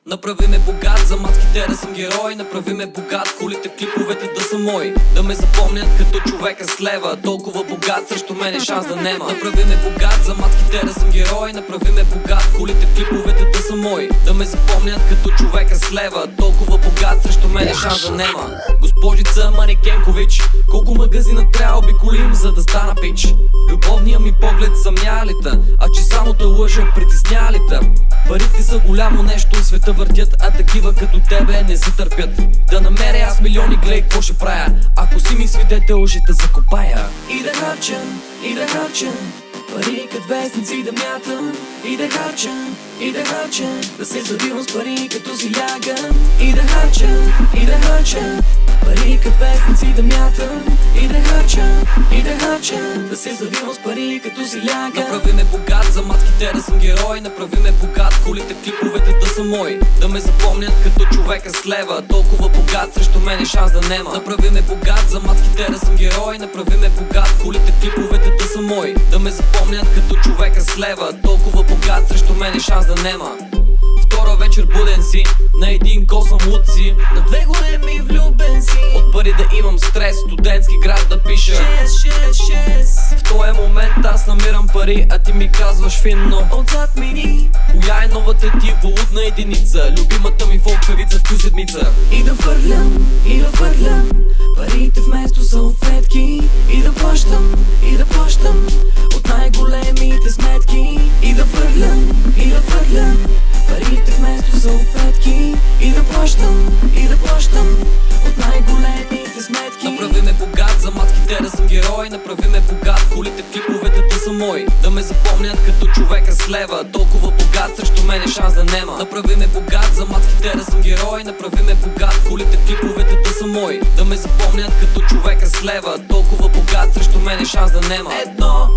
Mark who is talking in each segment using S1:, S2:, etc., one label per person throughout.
S1: Направи ме богат, за маските да съм герой. Направи ме богат, колите в клиповете да са мои. Да ме запомнят като човека с лева. Толкова богат, срещу мене шанс да нема. Направи ме богат, за маските да съм герой. Направи ме богат, колите в клиповете да са мои. Да ме запомнят като човека с лева. Толкова богат, срещу мене шанс да нема. Госпожица Манекенкович, колко магазина трябва обиколим, за да стана пич. Любовния ми поглед съмнялите, а че само те лъжа притеснялите. Парите са голямо нещо, света въртят, а такива като тебе не се търпят. Да намеря аз милиони, гледай какво ще правя. Ако си ми свидетел, ще те закопая. И да харча, и да харча, пари като вестници да мятам. И да харча, и да харча, да се завивам с пари като си лягам. И да харча, и да харча, пари като вестници да мятам. И да харча, и да харча, да се завивам с пари като си лягам. Направи ме богат, за маските да съм герой. Направи ме богат, колите в клиповете да са мои. Да ме запомнят като човека с лева. Толкова богат, срещу мене шанс да нема. Направи ме богат, за маските да съм герой. Направи ме богат, колите в клиповете да са мои. Да ме запомнят като човека с лева. Толкова богат, срещу мене шанс да нема. Втора вечер буден си, на един косъм луд си, на две големи влюбен си. От пари да имам стрес, студентски град да пиша 6. В този момент аз намирам пари, а ти ми казваш финно отзад мини. Коя е новата ти валутна единица? Любимата ми фолк певица в ту седмица. И да фърлям, и да фърлям парите вместо салфетки. И да плащам, и да плащам от най-големите сметки. И да фърлям, и да фърлям парите вместо салфетки. И да плащам, и да плащам от най-големите сметки. Направи ме богат, за маските да съм герой. Направи ме богат, колите в клиповете да са мои. Да ме запомнят като човека с лева. Толкова богат, срещу мене шанс да нема. Направи ме богат, за маските да съм герой. Направи ме богат, колите в клиповете да са мои. Да ме запомнят като човека с лева. Толкова богат, срещу мене шанс да нема. 1, 2,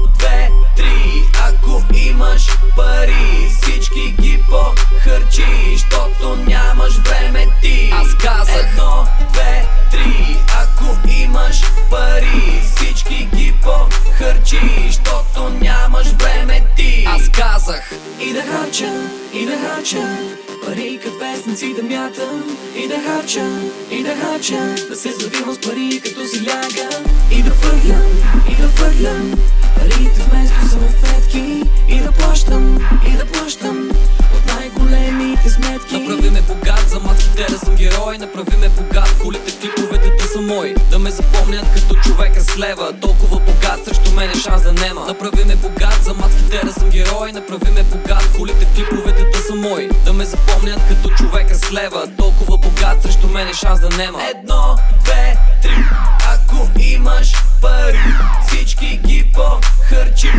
S1: 3, ако имаш пари, всички ги похарчи, щото нямаш време ти. Аз казах 1, 2, 3, ако имаш пари, всички ги похарчи, щото нямаш време ти. Аз казах и да харча, и да харча пари като вестници да мятам. И да харча, и да харча, да се завивам с пари като си лягам. И да фърлям, и да фърлям парите вместо салфетки. И да плащам, и да плащам от най-големите сметки. Направи ме богат, за маските да съм герой. Направи ме богат, колите в клиповете да са мои. Да ме запомнят като човека с лева. Толкова богат, срещу мене шанс да нема. Направи ме богат, за маските да съм герой. Направи ме богат, колите в клиповете да са мои. Да ме запомнят като човека с лева. Толкова богат, срещу мене шанс да нема. 1, 2, 3, ако имаш пари, всички ги похарчи,